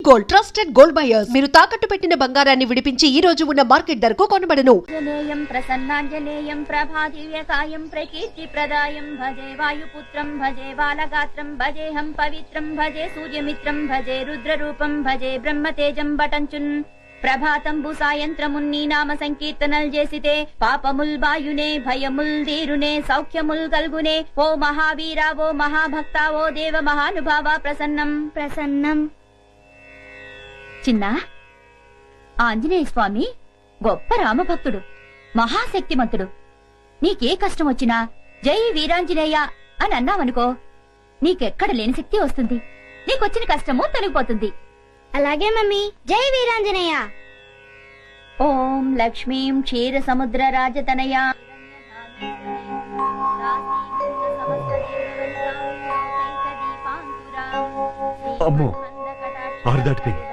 Gold trusted gold buyers మీరు తాకట్టు పెట్టిన బంగారాన్ని విడిపించి ఈ రోజు ఉన్న మార్కెట్ ధరకు కొనబడను. జనేయం ప్రసన్నాంజనేయం ప్రభాదివ్యకాయం ప్రకీర్తి ప్రదాయం భజే వాయుపుత్రం భజే బాలగాత్రం భజేహం పవిత్రం భజే సూర్యమిత్రం భజే రుద్రరూపం భజే బ్రహ్మతేజం బటంచున్ ప్రభాతంబు సాయంత్రమున్ని నామ సంకీర్తనల్ చేసితే పాపముల్ బాయునే భయముల్ దీరునే సౌఖ్యముల్ కల్గునే ఓ మహావీరా ఓ మహాభక్తా ఓ దేవ మహానుభావ ప్రసన్నం ప్రసన్నం. చిన్న ఆంజనేయ స్వామి గొప్ప రామభక్తుడు, మహాశక్తిమంతుడు. నీకే కష్టం వచ్చినా జై వీరాంజనేయ అని అన్నావనుకో, నీకెక్కడ లేని శక్తి వస్తుంది, నీకొచ్చిన కష్టము తొలగిపోతుంది. అలాగే మమ్మీ, జై వీరాంజనేయ. ఓం లక్ష్మీం క్షీర సముద్ర రాజతనయా అమ్మో, ఆరు దాటిపోయింది.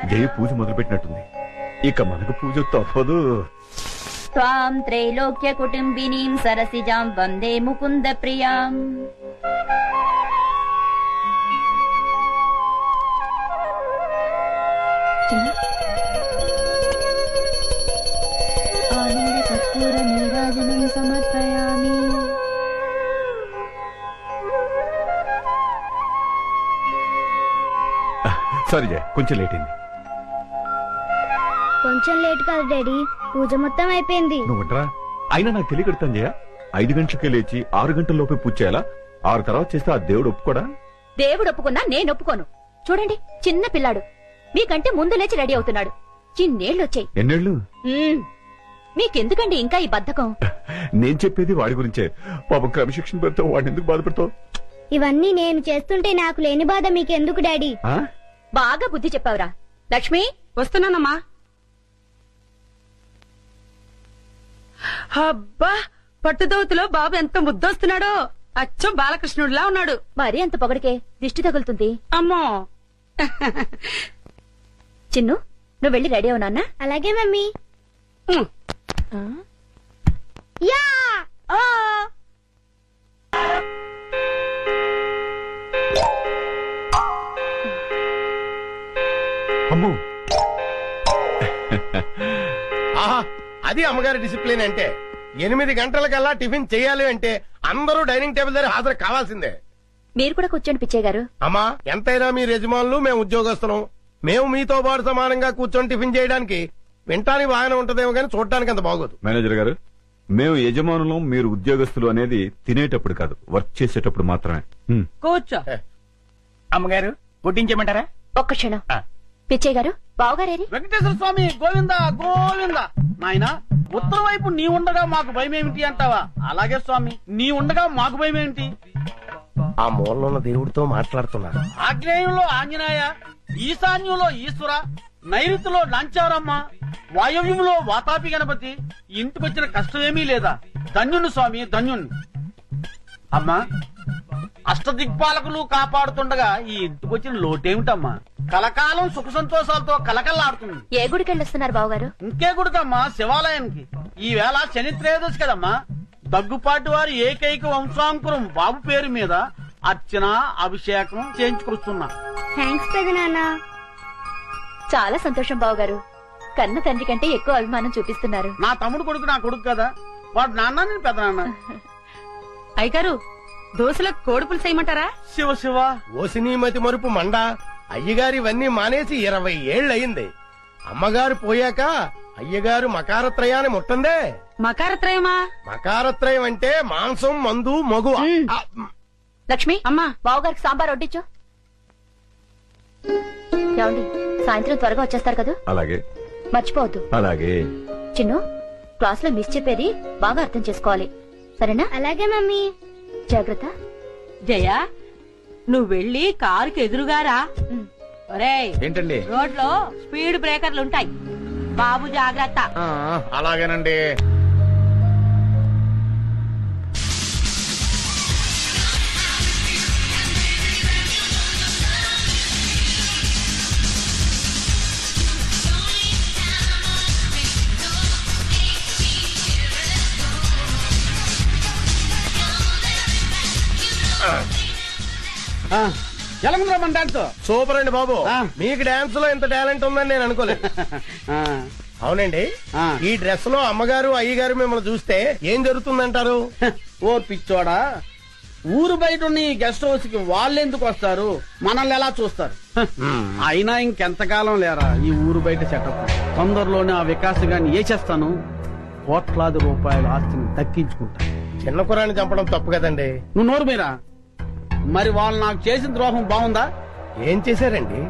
జయ పూజ మొదలుపెట్టినట్టుంది. ఇక మనకు పూజ తప్పదు. త్వాం త్రైలోక్య కుటుంబినీం సరసిజాం వందే ముకుంద ప్రియాం. ఆనంద కర్పూర నీరాజనం సమర్పయామి. సారీ జయ, కొంచెం లేట్ అయింది. కొంచెం లేట్ కాదు డాడీ, పూజ మొత్తం అయిపోయింది. నువ్వుంటరా, అయినా నాకు తెలియకడతాను జయ. 5 గంటలకే లేచి 6 గంటల లోపే పూజ చేయాలా? 6 తర్వాత చేస్తే ఆ దేవుడు ఒప్పుకోడా? దేవుడు ఒప్పుకున్నా నేను ఒప్పుకోను. చూడండి, చిన్న పిల్లాడు మీకంటే ముందు లేచి రెడీ అవుతున్నాడు. చిన్నేళ్లొచ్చాయి. ఎన్నేళ్లు? మీకెందుకండి ఇంకా ఈ బద్ధకం? నేను చెప్పేది వాడి గురించే. పాపం క్రమశిక్షణ పెడతావు, వాడిని ఎందుకు బాధపడతావు? ఇవన్నీ నేను చేస్తుంటే నాకు లేని బాధ మీకెందుకు డాడీ? బాగా బుద్ధి చెప్పావురా. లక్ష్మి, వస్తున్నానమ్మా. అబ్బా, పట్టుదోతులో బాబు ఎంత ముద్దొస్తున్నాడో, అచ్చం బాలకృష్ణుడిలా ఉన్నాడు. మరీ అంత పొగడికే దిష్టి తగులుతుంది. అమ్మో. చిన్ను, నువ్వు వెళ్ళి రెడీ అవు నాన్న. అలాగే మమ్మీ. యా అమ్మో, ఆహా, అది అమ్మగారి డిసిప్లిన్ అంటే. 8 గంటలకల్లా టిఫిన్ చేయాలి అంటే అందరూ డైనింగ్ టేబుల్ దగ్గర హాజరు కావాల్సిందే. మీరు కూడా కూర్చోండి పిచ్చయ్య గారు. అమ్మా, ఎంతైనా మీ యజమానులు, మేము ఉద్యోగస్తున్నాం. మేము మీతో పాటు సమానంగా కూర్చొని టిఫిన్ చేయడానికి వింటానికి బాగానే ఉంటదేమో కానీ చూడటానికి అంత బాగోదు. మేనేజర్ గారు, మేము యజమానులం, మీరు ఉద్యోగస్తులు అనేది తినేటప్పుడు కాదు, వర్క్ చేసేటప్పుడు మాత్రమే. కూర్చో. అమ్మగారు, వడ్డించమంటారా? ఒక్క క్షణం. పిచ్చయ్య గారు, బావగారేరి? వెంకటేశ్వర స్వామి గోవింద గోవింద. నాయనా, ఉత్తరం వైపు నీ ఉండగా మాకు భయమేమిటి అంటావా? అలాగే స్వామి, నీ ఉండగా మాకు భయమేమిటి? ఆ మూలలో ఉన్న దేవుడితో మాట్లాడుతున్నారు. ఆగ్నేయంలో ఆంజనేయ, ఈశాన్యంలో ఈశ్వర, నైరుతిలో లంచారమ్మ, వాయవ్యంలో వాతాపి గణపతి. ఇంటికొచ్చిన కష్టమేమీ లేదా? ధన్యుని స్వామి, ధన్యుణ్ణి. అమ్మా, అష్టదిక్పాలకులు కాపాడుతుండగా ఈ ఇంటికొచ్చిన లోటేమిటమ్మా? కలకాలం సుఖ సంతోషాలతో కలకల్లాడుతుంది. ఏ గుడికి వెళ్ళొస్తున్నారు బావగారు? ఇంకే గుడికమ్మా? శివాలయానికి. ఈ వేళ శని త్రయోదశి కదమ్మా. దగ్గుపాటి వారి ఏకైక వంశాంకురం బాబు పేరు మీద అర్చన, అభిషేకం చేయించుకొస్తున్నా. థ్యాంక్స్ పెదనాన్న. చాలా సంతోషం బావగారు. కన్న తండ్రి కంటే ఎక్కువ అభిమానం చూపిస్తున్నారు. నా తమ్ముడు కొడుకు నా కొడుకు కదా, వాడు నాన్న, నేను పెద్ద నాన్న. అయ్యగారు, దోశలకు కోడిపులు చేయమంటారా? శివ శివ. ఓసినీమతి మరుపు మండ. అయ్యగారు ఇవన్నీ మానేసి 20 ఏళ్లయింది. అమ్మగారు పోయాక అయ్యగారు మకారత్రయాన్ని ముట్టందే. మకారత్రయమా? మకారత్రయం అంటే మాంసం, మందు, మగువ. లక్ష్మి, అమ్మా, బావగారికి సాంబార్ వడ్డించు. ఏమండి, సాయంత్రం త్వరగా వచ్చేస్తారు కదా? అలాగే. మర్చిపోవద్దు. అలాగే. చిన్ను, క్లాస్ లో మిస్ చెప్పేది బాగా అర్థం చేసుకోవాలి, సరేనా? అలాగే మమ్మీ. జాగ్రత్త. జయ, నువ్వు వెళ్ళి కారుకి ఎదురుగారా. ఒరేయ్, ఏంటండి? రోడ్లో స్పీడ్ బ్రేకర్లు ఉంటాయి, బాబు జాగ్రత్త. అలాగేనండి. ఎలా ఉందిరా మన డాన్స్. సూపర్ అండి బాబు. ఆ. మీకు డాన్స్ లో ఇంత టాలెంట్ ఉందని నేను అనుకోలేదు. ఆ, అవునండి. ఆ. ఈ డ్రెస్ లో అమ్మగారు అయ్యగారు మిమ్మల్ని చూస్తే ఏం జరుగుతుందంటారు? ఓ పిచ్చోడా, ఊరు బయట ఉన్న ఈ గెస్ట్ హౌస్ కి వాళ్ళు ఎందుకు వస్తారు, మనల్ని ఎలా చూస్తారు? అయినా ఇంకెంతకాలం లేరా ఈ ఊరు బయట సెటప్. తొందరలోనే ఆ వికాస్ గాని ఏ చేస్తాను, కోట్లాది రూపాయల ఆస్తిని దక్కించుకుంటా. చిన్న కురాన్ని చంపడం తప్పు కదండి. నువ్వు నోరు మీరా. మరి వాళ్ళు నాకు చేసిన ద్రోహం బాగుందా? ఏం చేశారండి?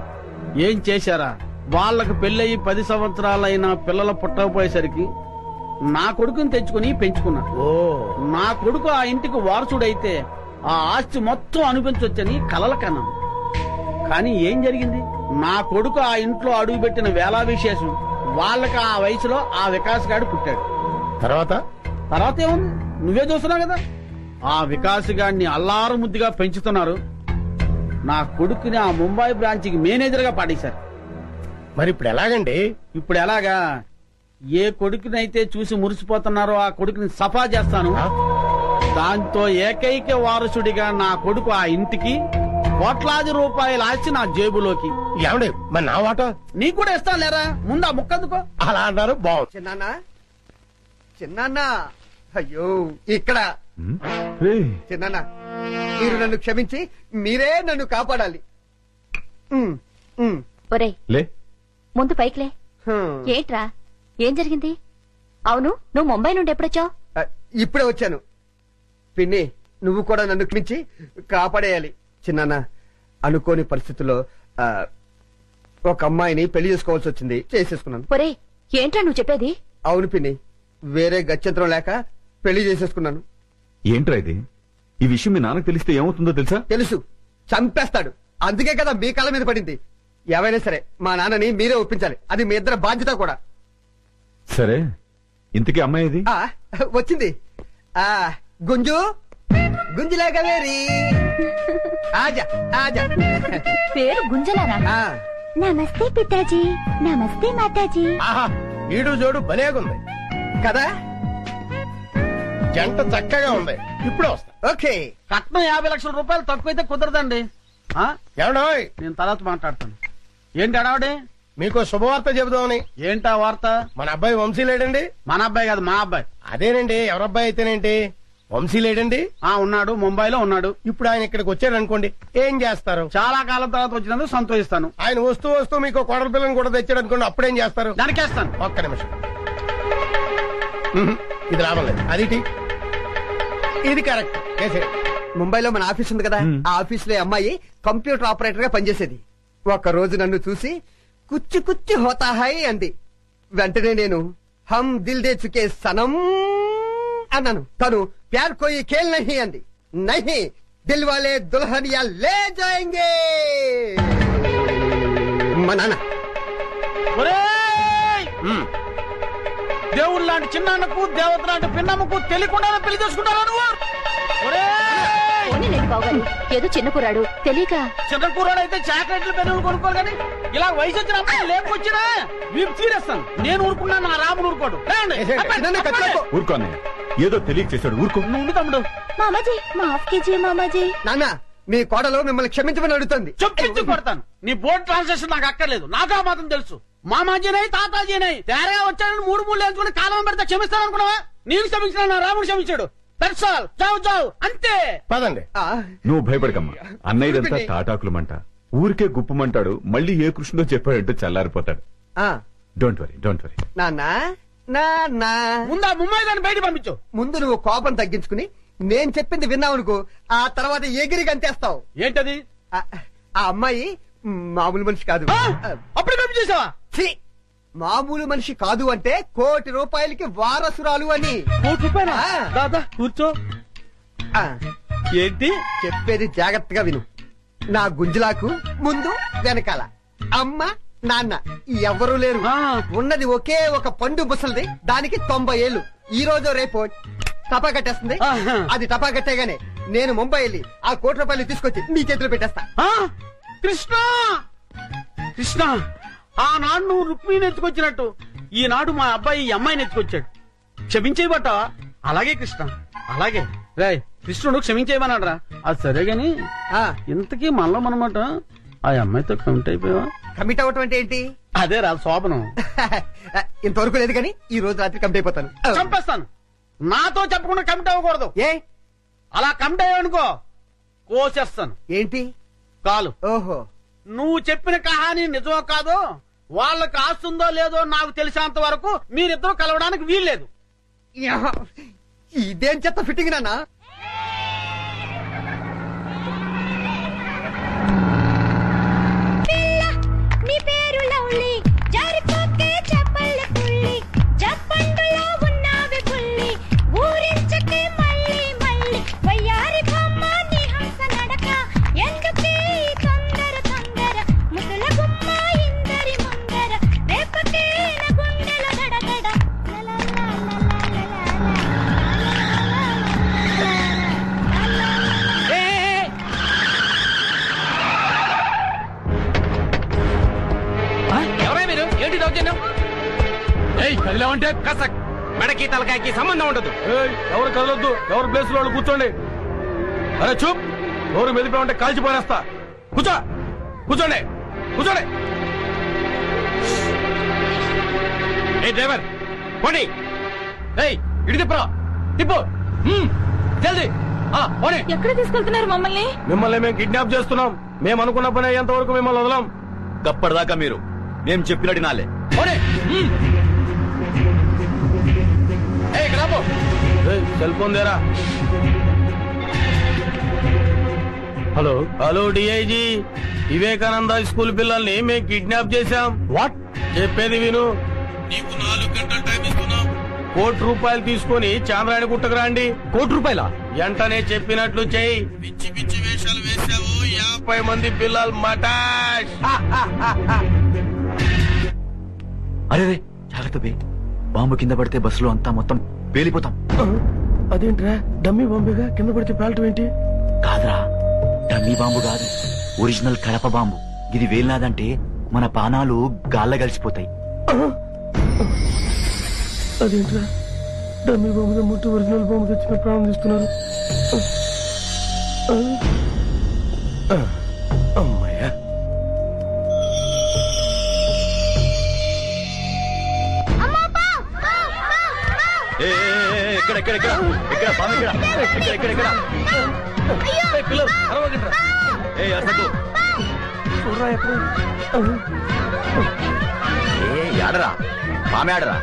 ఏం చేశారా? వాళ్ళకు పెళ్ళయి 10 సంవత్సరాలైనా పిల్లలు పుట్టకపోయేసరికి నా కొడుకుని తెచ్చుకుని పెంచుకున్నాడు. ఓ, నా కొడుకు ఆ ఇంటికి వారసుడైతే ఆ ఆస్తి మొత్తం అనిపించొచ్చని కలల కన్నాను. కానీ ఏం జరిగింది? నా కొడుకు ఆ ఇంట్లో అడుగుపెట్టిన వేళా విశేషం వాళ్ళకి ఆ వయసులో ఆ వికాస్ గాడు పుట్టాడు. తర్వాత ఏముంది, నువ్వే చూస్తున్నావు కదా. ఆ వికాస్ గాడిని అల్లారు ముద్దుగా పెంచుతున్నారు. నా కొడుకుని ఆ ముంబై బ్రాంచ్కి మేనేజర్ గా పాడేశారు. మరి ఇప్పుడు ఎలాగండి? ఇప్పుడు ఎలాగా? ఏ కొడుకునైతే చూసి మురిసిపోతున్నారో ఆ కొడుకుని సఫా చేస్తాను. దాంతో ఏకైక వారసుడిగా నా కొడుకు ఆ ఇంటికి, కోట్లాది రూపాయల ఆస్తి నా జేబులోకి. ఏమండి మరి నా వాటా? నీకు కూడా ఇస్తాను లేరా, ముందు ఆ ముక్కందుకో. అలా అన్నారు, బాగుంది. చిన్నాన్న అయ్యో ఇక్కడ చిన్నాన్న, మీరు నన్ను క్షమించి మీరే నన్ను కాపాడాలి. ఒరేయ్ లే ముందు పైకిలే. ఏంట్రా, ఏం జరిగింది? అవును, నువ్వు ముంబై నుండి ఎప్పుడొచ్చావు? ఇప్పుడే వచ్చాను. పిన్ని, నువ్వు కూడా నన్ను క్షమించి కాపాడేయాలి. చిన్నాన్న, అనుకోని పరిస్థితుల్లో ఒక అమ్మాయిని పెళ్లి చేసుకోవాల్సి వచ్చింది, చేసేసుకున్నాను. ఒరేయ్ ఏంట్రా నువ్వు చెప్పేది? అవును పిన్ని, వేరే గత్యంతరం లేక పెళ్లి చేసేసుకున్నాను. ఏంట్రా ఇది? ఈ విషయం మీ నాన్నకు తెలిస్తే ఏమవుతుందో తెలుసా? తెలుసు, చంపేస్తాడు. అందుకే కదా మీ కాళ్ళ మీద పడింది. ఏవైనా సరే మా నాన్నని మీరే ఒప్పించాలి. అది మీ ఇద్దరు బాధ్యత కూడా. సరే, ఇంతకీ అమ్మాయి ఇది? వచ్చింది. గుంజు గుంజులాగా వేరి ఆజా ఆజా. పేరు గుంజలానా? నమస్తే పితాజీ, నమస్తే మాతాజీ. ఆహా, ఈడు జోడు భలేగుంది కదా, జంట చక్కగా ఉంది. ఇప్పుడే వస్తా. ఓకే. కట్నం 50 లక్షల రూపాయలు తక్కువైతే కుదరదండి. ఏమండోయ్, నేను తర్వాత మాట్లాడతాను. ఏంటి అడావుడి? మీకు శుభవార్త చెబుదామని. ఏంటా వార్త? మన అబ్బాయి వంశీ లేడండి. మన అబ్బాయి కాదు, మా అబ్బాయి. అదేనండి, ఎవరబ్బాయి అయితేనేంటి, వంశీ లేడండి. ఉన్నాడు, ముంబైలో ఉన్నాడు. ఇప్పుడు ఆయన ఇక్కడికి వచ్చాడు అనుకోండి, ఏం చేస్తారు? చాలా కాలం తర్వాత వచ్చినందుకు సంతోషిస్తాను. ఆయన వస్తూ వస్తూ మీకు కోడల పిల్లని కూడా తెచ్చాడు అనుకోండి, అప్పుడేం చేస్తారు? దానికేస్తాను. ఒక్క నిమిషం. ఇది రావలేదు. అది ఇది కరెక్ట్. ముంబైలో మన ఆఫీస్ ఉంది కదా, ఆ ఆఫీస్ లో అమ్మాయి కంప్యూటర్ ఆపరేటర్ గా పనిచేసేది. ఒక రోజు నన్ను చూసి కుచ్చి కుచ్చి హోతా హై అంది. వెంటనే నేను హమ్ దిల్ దే చుకే సనం అన్నాను. తను ప్యార్ కోయి ఖేల్ నహీ అంది. నహీ, దిల్ వాలే దుల్హనియా లే జాయేంగే. మా నాన్న. దేవుడు లాంటి చిన్నాన్నకు, దేవత లాంటి పిన్నమ్మకు తెలియకుండానే పెళ్లి చేసుకుంటారా నువ్వు? పోనీలేండి బావగారు, ఏదో చిన్న కుర్రాడు తెలియక. చిన్న కూరాడు అయితే చాక్లెట్లు పెన్నులు కొనుక్కోరు కానీ ఇలా వయసు వచ్చిన అమ్మాయి లేకొచ్చినా వీపు తీరేస్తాను. నేను ఊరుకున్నా, నా రాముడు ఊరుకోడు. ఊరుకోనే, ఏదో తెలియక చేశాడు, ఊరుకో. నువ్వు తమ్ముడు. మామాజీ మాఫ్ కీజియే మామాజీ. నాన్న, మీ కోడలు మిమ్మల్ని క్షమించమని అడుగుతుంది. చొప్పించి కొడతాను. నీ బోర్డు ట్రాన్సాక్షన్ నాకు అక్కర్లేదు, నాకు ఆ మాత్రం తెలుసు. మామాజీనై తాతాజీనై తేరగా వచ్చాడని 3 వేసుకుని కాలం పెడితే క్షమిస్తాను అనుకున్నావా? నేను క్షమించిన నా రాముడు క్షమించాడు. దర్శాల్ జావు జావు అంతే. పదండి. నువ్వు భయపడకమ్మా, అన్నయ్యదంతా తాటాకులమంట. ఊరికే గుప్పమంటాడు, మళ్ళీ ఏ కృష్ణుడో చెప్పాడంటే చల్లారిపోతాడు. Don't worry, don't worry. నాన్న, ముందు ముంబై దాన్ని బయట పంపించు. ముందు నువ్వు కోపం తగ్గించుకుని నేను చెప్పింది విన్నావనుకో, ఆ తర్వాత ఎగిరి గంతేస్తావు. ఏంటది? ఆ అమ్మాయి మామూలు మనిషి కాదు. అప్పుడే పంపించేసావా? మామూలు మనిషి కాదు అంటే ₹1 కోటి వారసురాలు అని. ₹1 కోటి? దాదా కూర్చో. ఏంటి చెప్పేది జాగ్రత్తగా విను. నా గుంజులాకు ముందు వెనకాల అమ్మ నాన్న ఎవరూ లేరు. ఉన్నది ఒకే ఒక పండు ముసలిది, దానికి 90 ఏళ్లు. ఈ రోజు రేపు టపా కట్టేస్తుంది. అది టపా కట్టేగానే నేను ముంబై వెళ్ళి ఆ ₹1 కోటి తీసుకొచ్చి నీ చేతిలో పెట్టేస్తా. కృష్ణ కృష్ణ, ఆనాడు నువ్వు రుక్మిణిని ఎత్తుకొచ్చినట్టు ఈనాడు మా అబ్బాయి ఈ అమ్మాయిని ఎత్తుకొచ్చాడు. క్షమించేయబట్టావా? అలాగే కృష్ణ, అలాగే. రేయ్ కృష్ణుడు క్షమించేయమన్నాడ్రా. అది సరే గాని ఇంతకీ మనలో మనమాట ఆ అమ్మాయితో కమిట్ అయిపోయావా? కమిట్ అవ్వటం అంటే ఏంటి? అదే రా శోభనం. ఇంతవరకు లేదు కానీ ఈ రోజు రాత్రి కమిట్ అయిపోతాను. చంపేస్తాను. నాతో చెప్పకుండా కమిట్ అవ్వకూడదు. ఏ అలా కమిట్ అయ్యావనుకో కోసేస్తాను. ఏంటి? కాలు. ఓహో, నువ్వు చెప్పిన కహాని నిజమో కాదో, వాళ్ళకి ఆస్తుందో లేదో నాకు తెలిసినంత వరకు మీరిద్దరూ కలవడానికి వీల్లేదు. ఇదేం చెత్త ఫిట్టింగ్ నాన్న. నీ పేరు లవ్లీ జారిపోకే చెప్పల్ల పుల్లి జప్పండులో ఉన్నావి పుల్లి ఊరించకే మళ్ళీ మళ్ళీ వయ్యారి బొమ్మ నీ హంస నడక ఎందుకే ఈ తొందర తొందర ముసల గుమ్మ ఇందరి ముందర రేపకే నా గుండెల దడదడ ఎవరై మీరు? ఏంటి దౌర్జన్యం? కదిలేమంటే కసక్ మెడకి తలకాయకి సంబంధం ఉండదు. ఎవరు కదలొద్దు, ఎవరు ప్లేస్ లో కూర్చోండి. అరే చూప్, ఎవరు మెదిపోయి కాల్చిపోనేస్తా. కూర్చో, కూర్చోండి, కూర్చోండి. ఏ డ్రైవర్ పోనీ, ఇడి తిప్పరా, తిప్పు జల్దీ. పోనీ. ఎక్కడ తీసుకెళ్తున్నారు మమ్మల్ని? మిమ్మల్ని మేము కిడ్నాప్ చేస్తున్నాం. మేము అనుకున్న పని అయ్యేంత వరకు మిమ్మల్ని వదలం. గప్పటిదాకా మీరు మేము చెప్పినట్టు నాలే. సెల్ ఫోన్ దేరా. Hello hello DIG, Vivekananda school పిల్లల్ని మేము కిడ్నాప్ చేశాం. వాట్? చెప్పేది విను. నీకు 4 గంటలు టైం ఇస్తున్నాం. ₹1,00,000 తీసుకొని చాంద్రాయణ గుట్టకు రండి. ₹1,00,000? వెంటనే చెప్పినట్లు చెయ్యి. పిచ్చి పిచ్చి వేషాలు వేశావు. 50 మంది పిల్లలు మటాష్. అరే జాగ్రత్త బే, బాంబు కింద పడితే బస్సులో అంతా మొత్తం పేలిపోతాం. అదేంట్రా, డమ్మీ బాంబేగా, కింద పడితే పేలటం ఏంటి? కాదురా, డమ్మీ బాంబు కాదు, ఒరిజినల్ కడప బాంబు. ఇది వేలినాదంటే మన పానాలు గాల్ల కలిసిపోతాయి. అదేంట్రా, డమ్మీ బాంబు ముట్టు ఒరిజినల్ బాంబు తెచ్చిన ప్రాణం తీస్తున్నారు. అమ్మాయ్యా. పిల్లలు అరవగండ్రా. చూడరా ఎక్కడ ఆడరా పామె ఆడరా.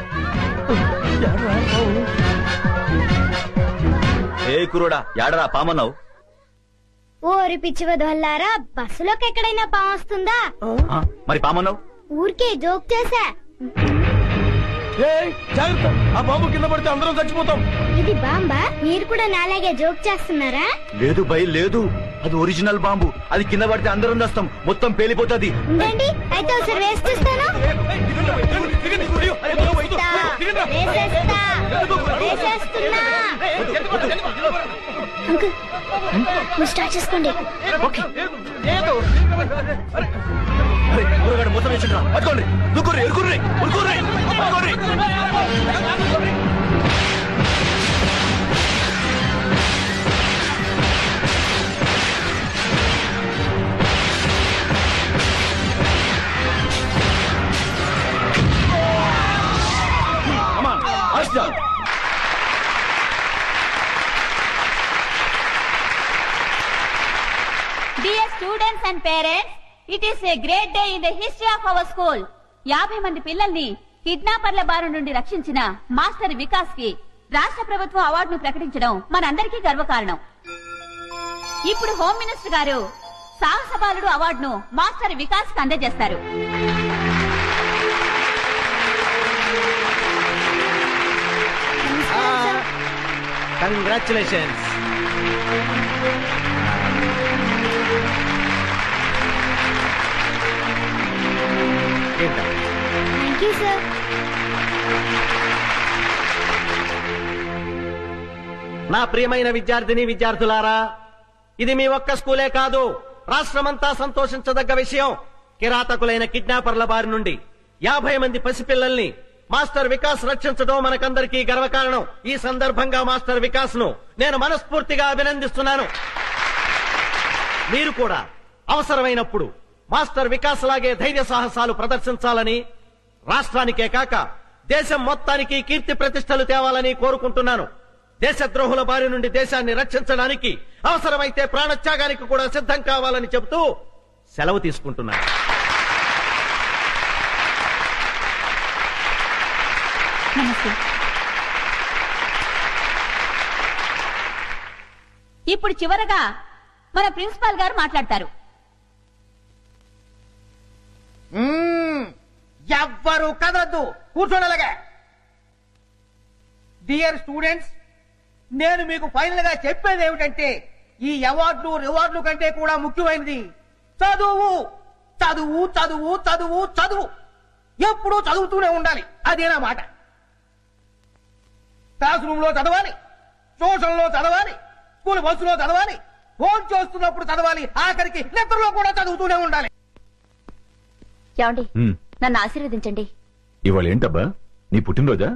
ఏ కురుడా యాడరా పామన్నావు? ఓరి పిచ్చి వదల్లారా, బస్సులోకి ఎక్కడైనా పాము వస్తుందా? మరి పామన్నావు? ఊరికే జోక్ చేశా. జాగ్రత్త, ఆ బాంబు కింద పడితే అందరం చచ్చిపోతాం. ఇది బాంబా? మీరు కూడా నాలాగే జోక్ చేస్తున్నారా? లేదు బై లేదు, అది ఒరిజినల్ బాంబు. అది కింద పడితే అందరం వస్తాం, మొత్తం పేలిపోతుంది. ఉండండి, అయితే ఒకసారి వేసి చూస్తాను. అంకుల్, స్టార్ట్ చేసుకోండి. మొత్తం వేసిండ్రా, పట్టుకోండి, దుక్కుర్రి, ఎరుకుర్రి, ఉరుకుర్రి, పట్టుకోండి. Dear students and parents, it is a great day in the history of our school. 50 మంది పిల్లల్ని కిడ్నాపర్ల బారి నుండి రక్షించిన మాస్టర్ వికాస్ కి రాష్ట్ర ప్రభుత్వం అవార్డును ప్రకటించడం మనందరికీ గర్వకారణం. ఇప్పుడు హోమ్ మినిస్టర్ గారు సాహస బాలుడు అవార్డును మాస్టర్ వికాస్ కి అందజేస్తారు. కంగ్రాచులేషన్స్. Thank you sir. నా ప్రియమైన విద్యార్థిని విద్యార్థులారా, ఇది మీ ఒక్క స్కూలే కాదు, రాష్ట్రమంతా సంతోషించదగ్గ విషయం. కిరాతకులైన కిడ్నాపర్ల బారి నుండి 50 మంది పసిపిల్లల్ని మాస్టర్ వికాస్ రక్షించడం మనకందరికీ గర్వకారణం. ఈ సందర్భంగా మాస్టర్ వికాస్ ను నేను మనస్ఫూర్తిగా అభినందిస్తున్నాను. మీరు కూడా అవసరమైనప్పుడు మాస్టర్ వికాస్ లాగే ధైర్య సాహసాలు ప్రదర్శించాలని, రాష్ట్రానికే కాక దేశం మొత్తానికి కీర్తి ప్రతిష్టలు తేవాలని కోరుకుంటున్నాను. దేశద్రోహుల బారి నుండి దేశాన్ని రక్షించడానికి అవసరమైతే ప్రాణత్యాగానికి కూడా సిద్ధం కావాలని చెబుతూ సెలవు తీసుకుంటున్నాను. నమస్తే. ఇప్పుడు చివరగా మన ప్రిన్సిపాల్ గారు మాట్లాడతారు. ఎవ్వరు కదలద్దు, కూర్చోడలాగా. డియర్ స్టూడెంట్స్, నేను మీకు ఫైనల్ గా చెప్పేది ఏమిటంటే, ఈ అవార్డులు రివార్డులు కంటే కూడా ముఖ్యమైనది చదువు. చదువు చదువు చదువు చదువు, ఎప్పుడూ చదువుతూనే ఉండాలి. అదేనా మాట. క్లాస్ రూమ్ లో చదవాలి, ట్యూషన్ లో చదవాలి, స్కూల్ బస్సులో చదవాలి, ఫోన్ చేస్తున్నప్పుడు చదవాలి, ఆఖరికి నిద్రలో కూడా చదువుతూనే ఉండాలి. ఏమండి, నన్ను ఆశీర్వదించండి. ఇవాళ ఏంటబ్బా నీ పుట్టినరోజా?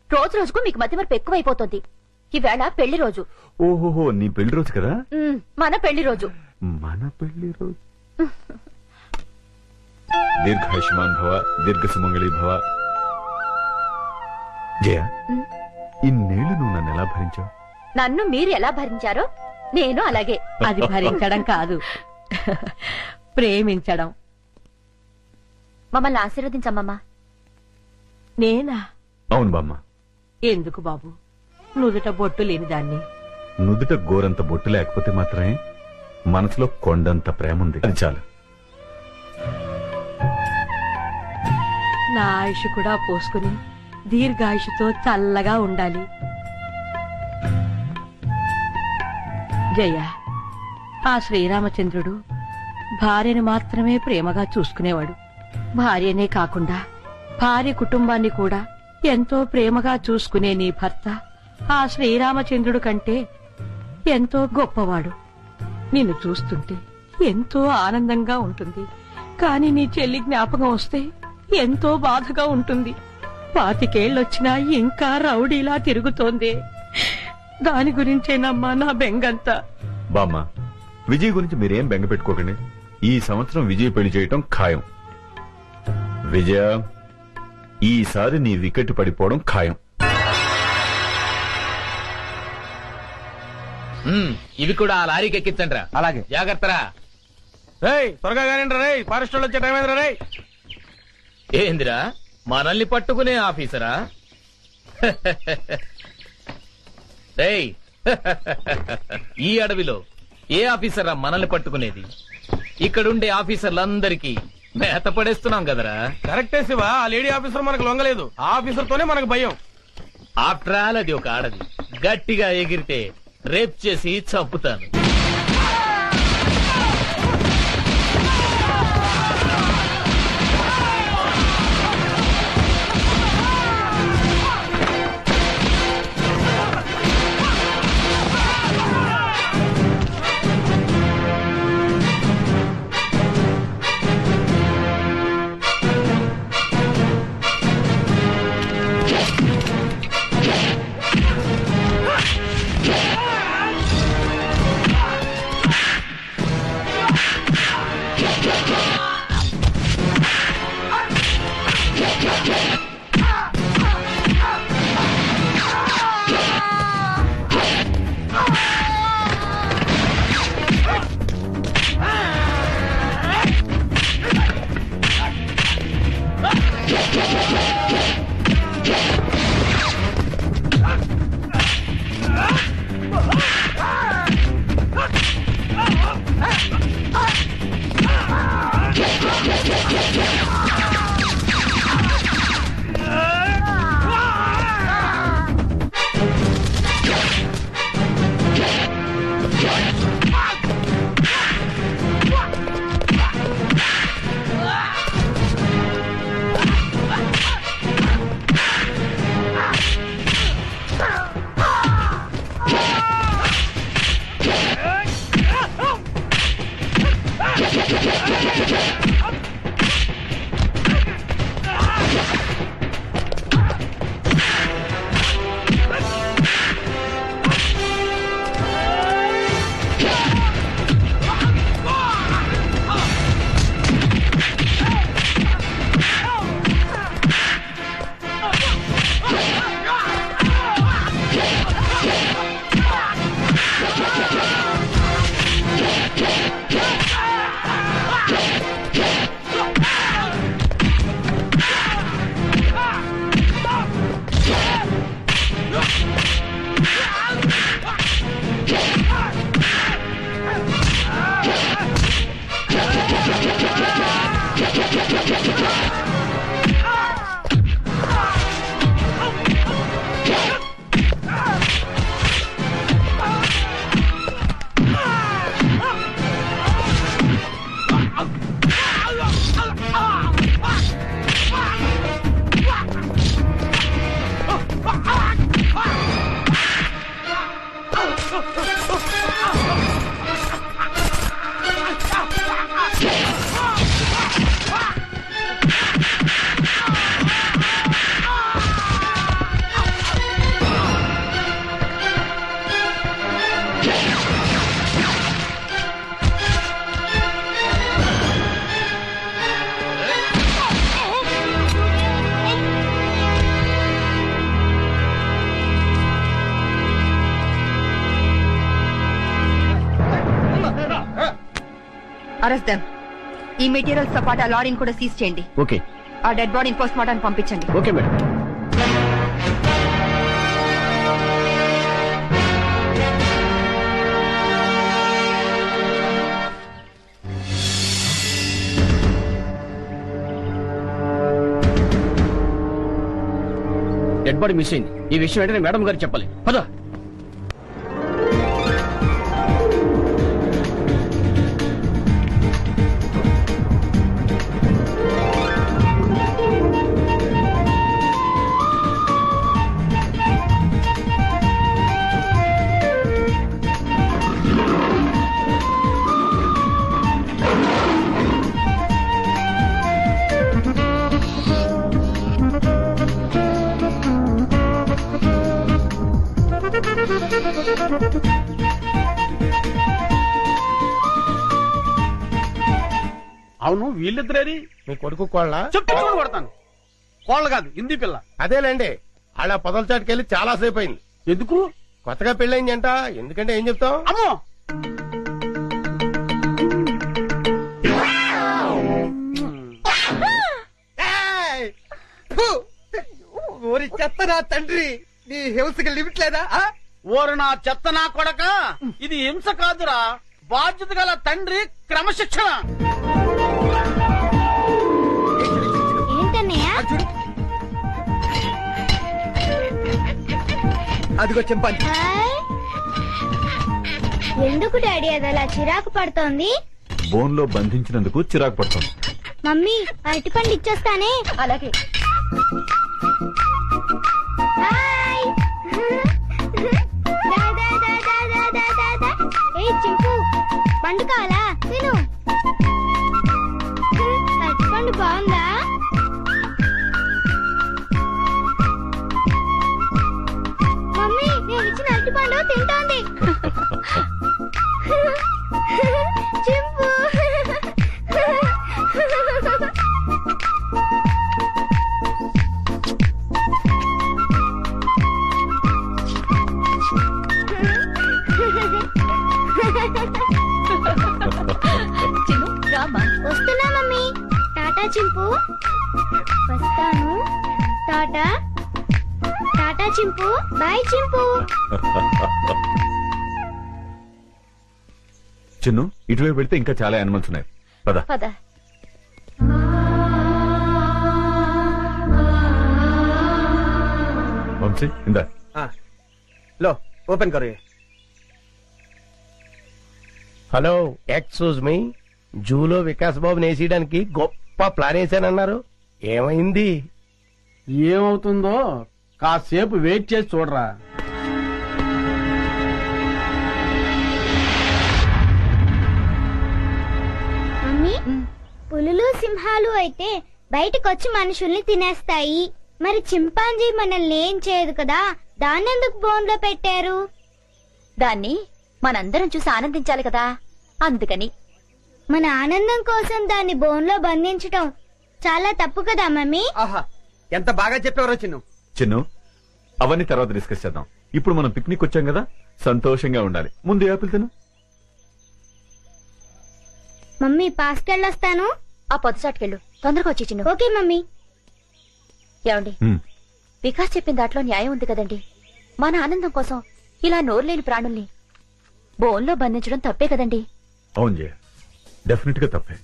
రోజు రోజుకు మీకు మతిమరుపు ఎక్కువైపోతుంది. ఈవేళ పెళ్లి రోజు. ఓహోహో, నీ పెళ్లి రోజు కదా? మన పెళ్లి రోజు. మన పెళ్లి రోజు. దీర్ఘాయుష్మాన్ భవ, దీర్ఘ సుమంగళి భవ. జయ, ఇన్నేళ్లు నువ్వు నన్ను ఎలా భరించావు? నన్ను మీరు ఎలా భరించారో నేను అలాగే. అది భరించడం కాదు, ప్రేమించడం. మమ్మల్ని ఆశీర్వదించమ్మా. నేనా? అవును బామ్మ. ఎందుకు బాబు, నుదుట బొట్టు లేని దాన్ని. నుదుట గోరంత బొట్టు లేకపోతే మాత్రమే మనసులో కొండంత ప్రేమ ఉంది, అది చాలు. నా ఆయుష్ కూడా పోసుకుని దీర్ఘాయుషుతో చల్లగా ఉండాలి. జయ, ఆ శ్రీరామచంద్రుడు భార్యను మాత్రమే ప్రేమగా చూసుకునేవాడు. భార్యనే కాకుండా భార్య కుటుంబాన్ని కూడా ఎంతో ప్రేమగా చూసుకునే నీ భర్త ఆ శ్రీరామచంద్రుడు కంటే ఎంతో గొప్పవాడు. నిన్ను చూస్తుంటే ఎంతో ఆనందంగా ఉంటుంది. కాని నీ చెల్లి జ్ఞాపకం వస్తే ఎంతో బాధగా ఉంటుంది. 25 ఏళ్ళొచ్చినా ఇంకా రౌడీలా తిరుగుతోంది. దాని గురించేనమ్మా నా బెంగంతా. బామ్మ, విజయ్ గురించి మీరేం బెంగ పెట్టుకోకండి. ఈ సంవత్సరం విజయ్ పెళ్లి చేయటం ఖాయం. విజయ, ఈసారి నీ వికెట్ పడిపోవడం ఖాయం. ఇవి కూడా ఆ లారీకి ఎక్కించండి. అలాగే. జాగ్రత్తరా. త్వరగా కానిండ్రా రే, ఫారెస్ట్ వాళ్ళు వచ్చే టైం అయిందిరా రే. ఏందిరా, మనల్ని పట్టుకునే ఆఫీసరా? రేయ్, ఈ అడవిలో ఏ ఆఫీసరా మనల్ని పట్టుకునేది? ఇక్కడుండే ఆఫీసర్లందరికీ మేత పడేస్తున్నాం కదరా. కరెక్టే శివ, ఆ లేడీ ఆఫీసర్ మనకు లొంగలేదు. ఆ ఆఫీసర్ తోనే మనకు భయం. ఆఫ్టర్ ఆల్ అది ఒక ఆడది. గట్టిగా ఎగిరితే రేప్ చేసి చంపుతాను. Arrest them. ఈ మెటీరియల్స్ తో పాటు ఆ లారీని కూడా సీజ్ చేయండి. ఓకే ఆ డెడ్ బాడీని పోస్ట్ మార్టం పంపించండి. Okay madam. Dead body miss అయింది. ఈ విషయం వెంటనే మేడం గారికి చెప్పాలి. పద. అవును, వీళ్ళిద్దరేది మీ కొడుకు కోళ్ళ చెప్తూ కొడతాను. కోళ్ళు కాదు, హిందీ పిల్ల. అదేలేండి. అలా పొదల చాటుకెళ్ళి చాలా సేపు అయింది. ఎందుకు? కొత్తగా పెళ్ళైంది అంట. ఎందుకంటే ఏం చెప్తాం? అమ్మో, ఓరి చెత్త నా తండ్రి, నీ హింసకి లిమిట్ లేదా? ఓరు నా చెత్త నా కొడక, ఇది హింస కాదురా, బాధ్యత గల తండ్రి క్రమశిక్షణ. ఏంటన్నయ్య? అదిగో చెంపాలి. హాయ్. ఎందుకు డాడీ అది అలా చిరాకు పడుతోంది? బోన్ లో బంధించినందుకు చిరాకు పడుతుంది. మమ్మీ అరటిపండు ఇచ్చేస్తానే. అలాగే. హాయ్. దా, దా, దా, దా, దా, దా, దా, దా. ఏయ్ చింపు, పండు కావాలా? తిను. అరటిపండు బాగుందా? మమ్మీ నేను ఇచ్చిన అరటిపండు తింటోంది. చింపు. చిన్ను రామా. వస్తున్నా మమ్మీ. టాటా చింపు. వస్తాను. టాటా. టాటా చింపు. బాయ్ చింపు. చిన్ను, ఇటువైపు వెళ్తే ఇంకా చాలా యానిమల్స్ ఉన్నాయి. పద. పద. వంశీ ఇందా. लो ओपन करो ये. Hello, excuse me. జూలో వికాస్ బాబుని వేసేయడానికి గొప్ప ప్లాన్ వేసానన్నారు. ఏమైంది? ఏమవుతుందో కాసేపు వెయిట్ చేసి చూడరా. మమ్మీ పులులు సింహాలు అయితే బయటకొచ్చి మనుషుల్ని తినేస్తాయి. మరి చింపాంజీ మనల్ని ఏం చేయదు కదా, దాన్నెందుకు బోన్లో పెట్టారు? దాన్ని మనందరం చూసి ఆనందించాలి కదా, అందుకని. మన ఆనందం కోసం దాన్ని బోన్లో బంధించటం చాలా తప్పు కదా మమ్మీ. ఆహా, ఎంత బాగా చెప్పేవరో చిన్ను. చిన్ను, అవన్నీ తర్వాత డిస్కస్ చేద్దాం. ఇప్పుడు మనం పిక్నిక్ వచ్చాం కదా, సంతోషంగా ఉండాలి. ముందు యాపిల్ తిను. మమ్మీ పాస్కెళ్ళొస్తాను. ఆ పొద్దుసాటుకెళ్ళు, తొందరగా వచ్చి చిన్ను. Okay mummy. ఏమండి, హ్మ్. వికాస్ చెప్పిన దాంట్లో న్యాయం ఉంది కదండి. మన ఆనందం కోసం ఇలా నోరులేని ప్రాణుల్ని బోన్లో బంధించడం తప్పే కదండి. అవును జయ, డెఫినెట్ గా తప్పే.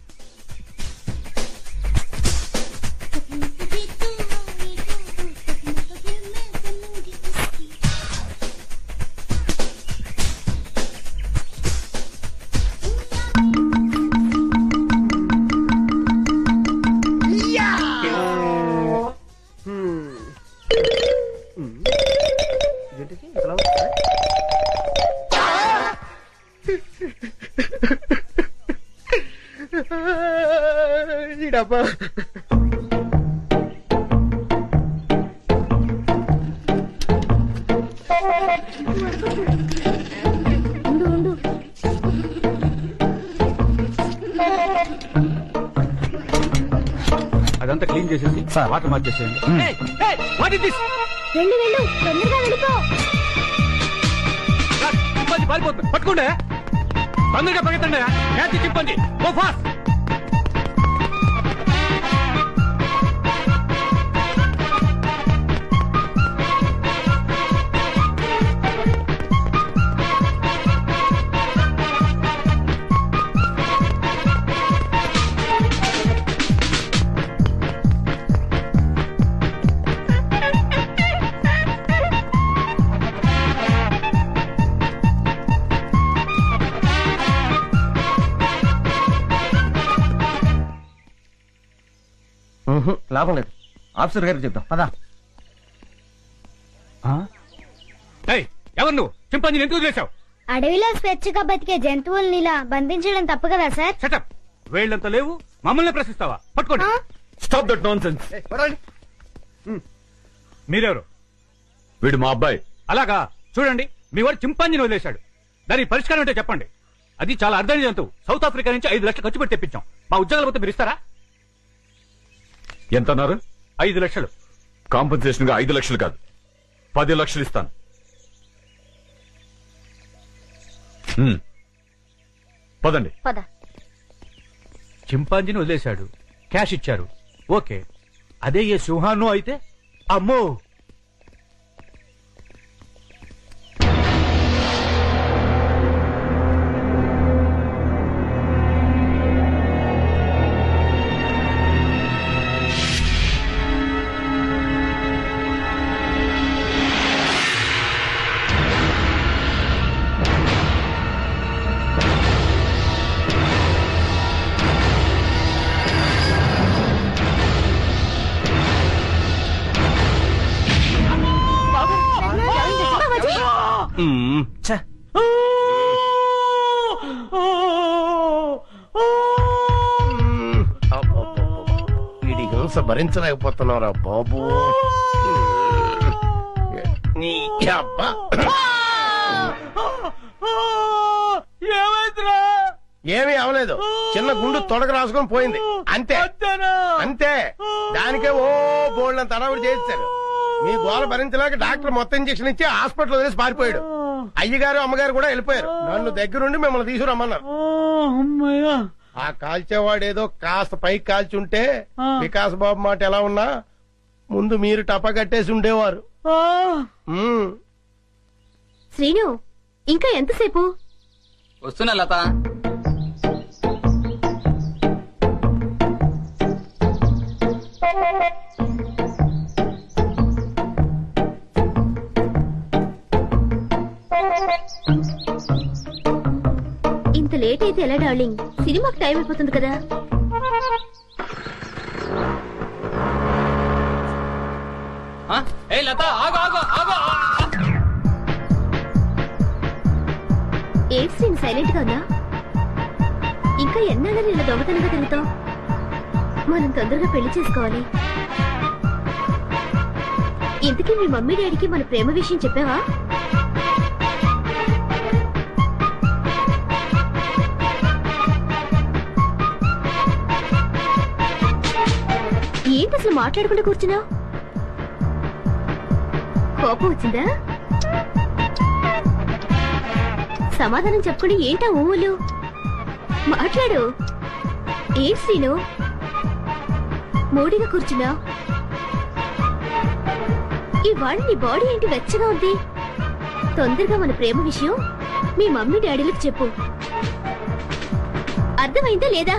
డబ్బా ఉండు ఉండు. అదంతా క్లీన్ చేసేసి వాటర్ మార్చేసేయండి. వెళ్ళు వెళ్ళు, తొందరగా వెళ్ళిపో. పారిపోతుంది, పట్టుకోండి. తొందరగా పరిగెత్తండి క్యాచ్ చింపండి గో ఫాస్ట్. లాభం లేదు, ఆఫీసర్ గారికి చెప్తాం పదా. ఎవరు నువ్వు? చింపాంజీని ఎందుకు వదిలేశావు? అడవిలో స్వేచ్ఛగా బతికే జంతువుల్ని ఇలా బంధించడం తప్పు కదా సార్? సెటప్ వేళ్ళంత లేవు, మమ్మల్ని ప్రశ్నిస్తావా? పట్టుకోండి. Stop that nonsense. మీరెవరు? వీడు మా అబ్బాయి. అలాగా, చూడండి మీ వాడు చింపాంజీని వదిలేశాడు. దానికి పరిష్కారం అంటే చెప్పండి. అది చాలా అర్థమైన జంతువు. సౌత్ ఆఫ్రికా నుంచి 5 లక్షలు ఖర్చు పెట్టి తెప్పించాం. మా ఉద్యోగాల పోతే మీరు ఇస్తారా? ఎంత అన్నారు? 5 లక్షలు. కాంపన్సేషన్ గా 5 లక్షలు కాదు, 10 లక్షలు ఇస్తాను. పదండి. పద. చింపాంజీని వదిలేశాడు, క్యాష్ ఇచ్చారు, ఓకే. అదే ఏ సింహాను అయితే అమ్మో. వీడి హింస భరించలేకపోతున్నారా బాబు. నీ అబ్బా ఏమీ అవలేదు, చిన్న గుండు తొడగ రాసుకొని పోయింది అంతే అంతే. దానికే ఓ బోల్డ్ తడవుడు చేశారు. మీ గోల భరించలేక డాక్టర్ మొత్తం ఇంజక్షన్ ఇచ్చి హాస్పిటల్ వదిలేసి పారిపోయాడు. అయ్యగారు అమ్మగారు కూడా వెళ్ళిపోయారు. నన్ను దగ్గరుండి మిమ్మల్ని తీసుకురమ్మన్నారు. ఆ కాల్చేవాడు ఏదో కాస్త పైకి కాల్చి ఉంటే వికాస్ బాబు మాట ఎలా ఉన్నా ముందు మీరు టపా కట్టేసి ఉండేవారు. శ్రీను, ఇంకా ఎంతసేపు? వస్తున్నా లత. ఇంత లేట్ అయితే ఎలా డార్లింగ్? సినిమాకి టైం అయిపోతుంది కదా. ఏ శ్రీను సైలెంట్ గా ఉన్నా? ఇంకా ఎన్నాళ్ళని ఇలా దొంగతనంగా తిరుగుతాం? మనం తొందరగా పెళ్లి చేసుకోవాలి. ఇంతకీ మీ మమ్మీ డాడీకి మన ప్రేమ విషయం చెప్పావా? ఏంటి అసలు మాట్లాడకుండా కూర్చున్నావు? కోపం వచ్చిందా? సమాధానం చెప్పుకుని ఏంటా ఊళ్ళు? మాట్లాడు. ఏ శ్రీను మూడిగా కూర్చున్నావు? ఇవాళ నీ బాడీ ఏంటి వెచ్చగా ఉంది? తొందరగా మన ప్రేమ విషయం మీ మమ్మీ డాడీలకు చెప్పు. అర్థమైందా లేదా?